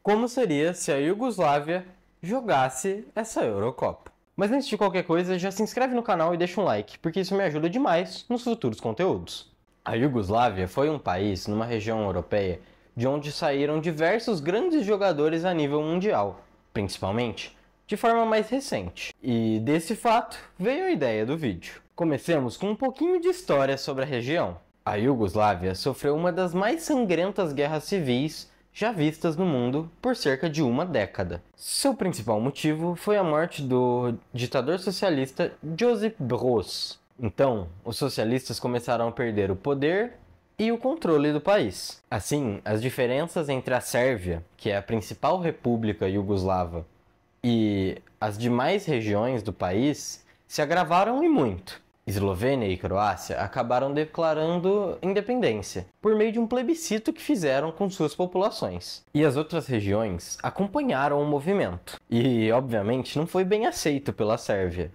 como seria se a Iugoslávia jogasse essa Eurocopa. Mas antes de qualquer coisa, já se inscreve no canal e deixa um like, porque isso me ajuda demais nos futuros conteúdos. A Iugoslávia foi um país numa região europeia de onde saíram diversos grandes jogadores a nível mundial, principalmente de forma mais recente. E desse fato veio a ideia do vídeo. Comecemos com um pouquinho de história sobre a região. A Iugoslávia sofreu uma das mais sangrentas guerras civis já vistas no mundo por cerca de uma década. Seu principal motivo foi a morte do ditador socialista Josip Broz. Então, os socialistas começaram a perder o poder e o controle do país. Assim, as diferenças entre a Sérvia, que é a principal república iugoslava, e as demais regiões do país se agravaram e muito. Eslovênia e Croácia acabaram declarando independência por meio de um plebiscito que fizeram com suas populações. E as outras regiões acompanharam o movimento. E, obviamente, não foi bem aceito pela Sérvia.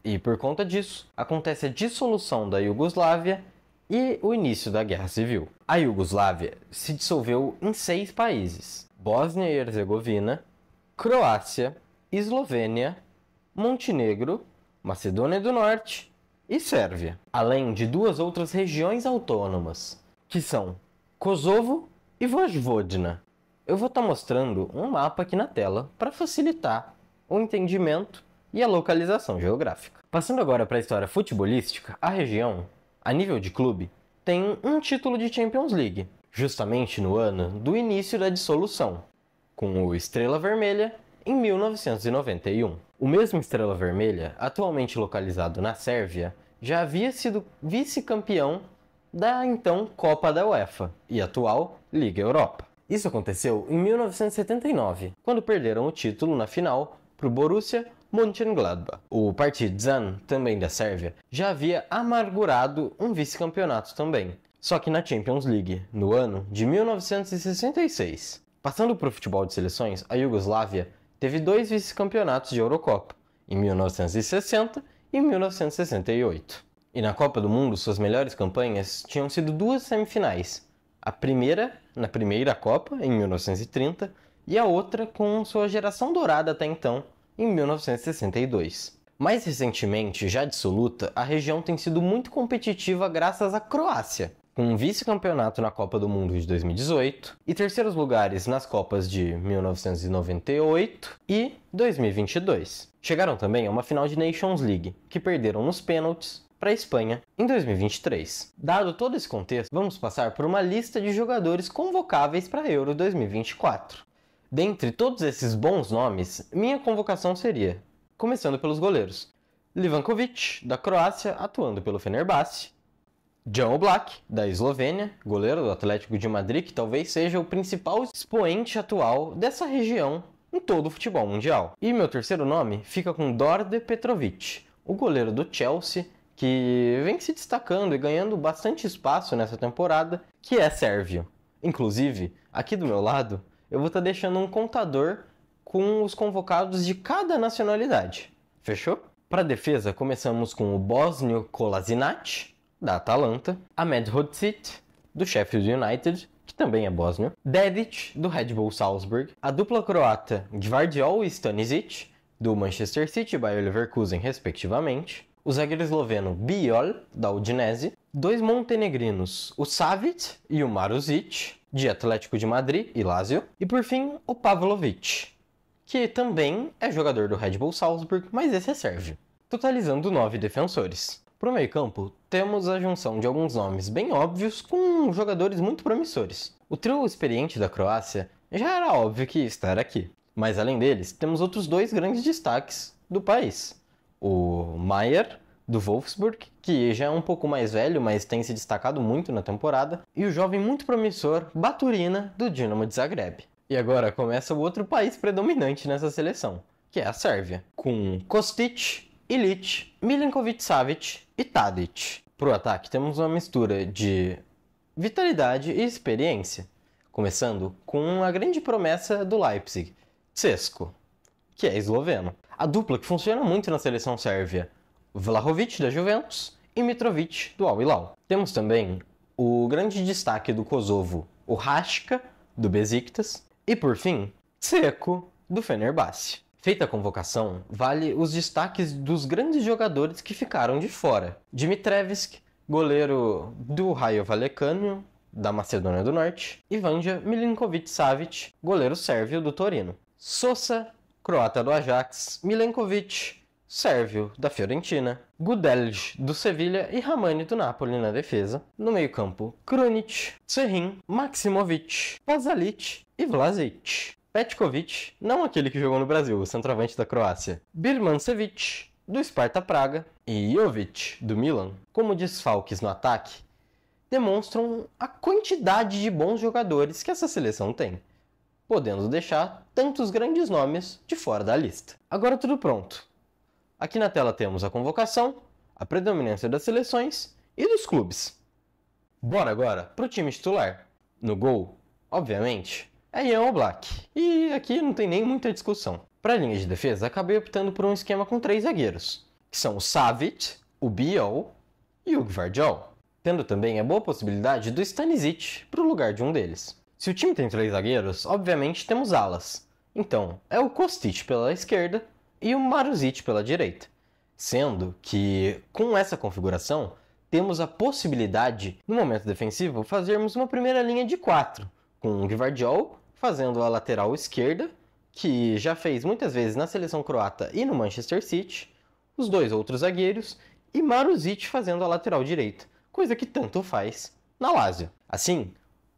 E, por conta disso, acontece a dissolução da Iugoslávia e o início da Guerra Civil. A Iugoslávia se dissolveu em 6 países: Bósnia e Herzegovina, Croácia, Eslovênia, Montenegro, Macedônia do Norte e Sérvia, além de 2 outras regiões autônomas, que são Kosovo e Vojvodina. Eu vou estar mostrando um mapa aqui na tela para facilitar o entendimento e a localização geográfica. Passando agora para a história futebolística, a região, a nível de clube, tem um título de Champions League, justamente no ano do início da dissolução, com o Estrela Vermelha em 1991. O mesmo Estrela Vermelha, atualmente localizado na Sérvia, já havia sido vice-campeão da então Copa da UEFA e atual Liga Europa. Isso aconteceu em 1979, quando perderam o título na final para o Borussia Mönchengladbach. O Partizan, também da Sérvia, já havia amargurado um vice-campeonato também, só que na Champions League, no ano de 1966. Passando para o futebol de seleções, a Iugoslávia teve 2 vice-campeonatos de Eurocopa, em 1960 e 1968. E na Copa do Mundo, suas melhores campanhas tinham sido 2 semifinais. A primeira, na primeira Copa, em 1930, e a outra com sua geração dourada até então, em 1962. Mais recentemente, já dissoluta, a região tem sido muito competitiva graças à Croácia, com um vice-campeonato na Copa do Mundo de 2018 e terceiros lugares nas Copas de 1998 e 2022. Chegaram também a uma final de Nations League, que perderam nos pênaltis para a Espanha em 2023. Dado todo esse contexto, vamos passar por uma lista de jogadores convocáveis para a Euro 2024. Dentre todos esses bons nomes, minha convocação seria, começando pelos goleiros: Livakovic, da Croácia, atuando pelo Fenerbahçe; Jan Oblak, da Eslovênia, goleiro do Atlético de Madrid, que talvez seja o principal expoente atual dessa região em todo o futebol mundial. E meu terceiro nome fica com Đorđe Petrović, o goleiro do Chelsea, que vem se destacando e ganhando bastante espaço nessa temporada, que é sérvio. Inclusive, aqui do meu lado, eu vou estar deixando um contador com os convocados de cada nacionalidade. Fechou? Para a defesa, começamos com o Bosnio Kolasinac, da Atalanta; Ahmed Hodzic, do Sheffield United, que também é bósnio; Dedic, do Red Bull Salzburg; a dupla croata Gvardiol e Stanisic, do Manchester City e Bayer Leverkusen, respectivamente; o zagueiro esloveno Bijol, da Udinese; 2 montenegrinos, o Savic e o Maruzic, de Atlético de Madrid e Lazio; e por fim, o Pavlovic, que também é jogador do Red Bull Salzburg, mas esse é sérvio. Totalizando 9 defensores. Para o meio-campo, temos a junção de alguns nomes bem óbvios com jogadores muito promissores. O trio experiente da Croácia já era óbvio que estar aqui, mas além deles, temos outros 2 grandes destaques do país. O Maier, do Wolfsburg, que já é um pouco mais velho, mas tem se destacado muito na temporada, e o jovem muito promissor Baturina, do Dinamo de Zagreb. E agora começa o outro país predominante nessa seleção, que é a Sérvia, com Kostic, Ilic, Milinkovic-Savic e Tadic. Para o ataque temos uma mistura de vitalidade e experiência, começando com a grande promessa do Leipzig, Cesco, que é esloveno. A dupla que funciona muito na seleção sérvia, Vlahovic, da Juventus, e Mitrovic, do Al Hilal. Temos também o grande destaque do Kosovo, o Raška, do Besiktas, e por fim, Dzeko, do Fenerbahçe. Feita a convocação, vale os destaques dos grandes jogadores que ficaram de fora. Dimitrevski, goleiro do Rayo Vallecano, da Macedônia do Norte, e Vanja Milinković-Savić, goleiro sérvio do Torino. Sosa, croata do Ajax, Milenkovic, sérvio da Fiorentina, Gudelj do Sevilha e Ramani do Napoli na defesa. No meio-campo, Krunic, Tserin, Maksimovic, Pasalic e Vlasic. Petkovic, não aquele que jogou no Brasil, o centroavante da Croácia. Birmancevic, do Sparta Praga, e Jovic, do Milan, como desfalques no ataque, demonstram a quantidade de bons jogadores que essa seleção tem, podendo deixar tantos grandes nomes de fora da lista. Agora tudo pronto. Aqui na tela temos a convocação, a predominância das seleções e dos clubes. Bora agora pro time titular. No gol, obviamente, é Jan Oblak. E aqui não tem nem muita discussão. Para a linha de defesa, acabei optando por um esquema com 3 zagueiros, que são o Savic, o Biol e o Gvardiol, tendo também a boa possibilidade do Stanisic para o lugar de um deles. Se o time tem 3 zagueiros, obviamente temos alas. Então, é o Kostic pela esquerda e o Marusic pela direita. Sendo que, com essa configuração, temos a possibilidade, no momento defensivo, fazermos uma primeira linha de 4, com o Gvardiol fazendo a lateral esquerda, que já fez muitas vezes na seleção croata e no Manchester City, os 2 outros zagueiros, e Marusic fazendo a lateral direita, coisa que tanto faz na Lazio. Assim,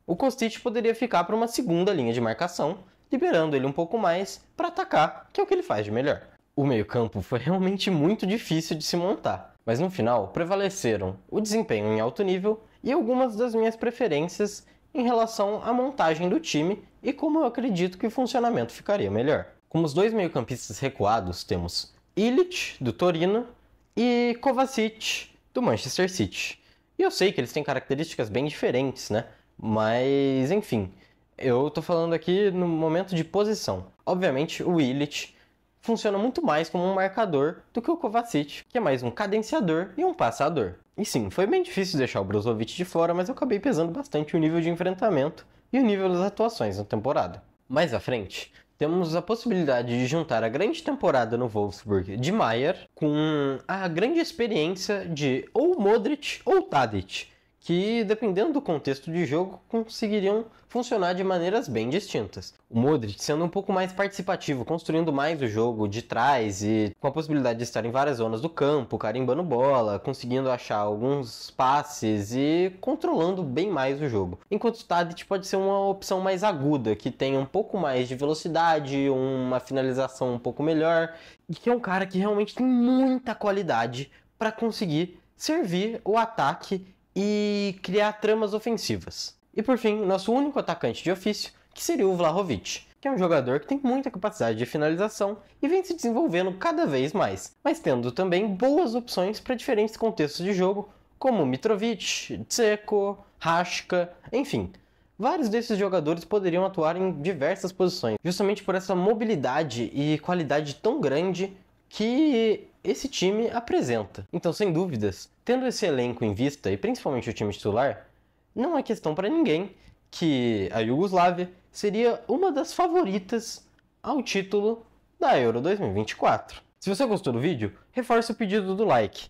o Kostic poderia ficar para uma segunda linha de marcação, liberando ele um pouco mais para atacar, que é o que ele faz de melhor. O meio-campo foi realmente muito difícil de se montar, mas no final prevaleceram o desempenho em alto nível e algumas das minhas preferências em relação à montagem do time e como eu acredito que o funcionamento ficaria melhor. Como os 2 meio-campistas recuados, temos Ilić, do Torino, e Kovacic, do Manchester City. E eu sei que eles têm características bem diferentes, né? Mas, enfim, eu tô falando aqui no momento de posição. Obviamente, o Ilić funciona muito mais como um marcador do que o Kovacic, que é mais um cadenciador e um passador. E sim, foi bem difícil deixar o Brozovic de fora, mas eu acabei pesando bastante o nível de enfrentamento e o nível das atuações na temporada. Mais à frente, temos a possibilidade de juntar a grande temporada no Wolfsburg de Maier com a grande experiência de ou Modric ou Tadic, que, dependendo do contexto de jogo, conseguiriam funcionar de maneiras bem distintas. O Modric sendo um pouco mais participativo, construindo mais o jogo de trás e com a possibilidade de estar em várias zonas do campo, carimbando bola, conseguindo achar alguns passes e controlando bem mais o jogo. Enquanto o Tadic pode ser uma opção mais aguda, que tem um pouco mais de velocidade, uma finalização um pouco melhor, e que é um cara que realmente tem muita qualidade para conseguir servir o ataque e criar tramas ofensivas. E por fim, nosso único atacante de ofício, que seria o Vlahovic, que é um jogador que tem muita capacidade de finalização e vem se desenvolvendo cada vez mais, mas tendo também boas opções para diferentes contextos de jogo, como Mitrovic, Dzeko, Raška, enfim. Vários desses jogadores poderiam atuar em diversas posições, justamente por essa mobilidade e qualidade tão grande que esse time apresenta. Então, sem dúvidas, tendo esse elenco em vista, e principalmente o time titular, não é questão para ninguém que a Iugoslávia seria uma das favoritas ao título da Euro 2024. Se você gostou do vídeo, reforce o pedido do like.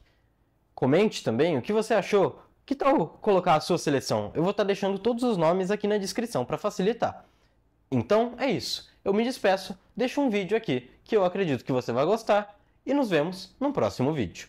Comente também o que você achou. Que tal colocar a sua seleção? Eu vou estar deixando todos os nomes aqui na descrição para facilitar. Então é isso. Eu me despeço, deixo um vídeo aqui que eu acredito que você vai gostar e nos vemos no próximo vídeo.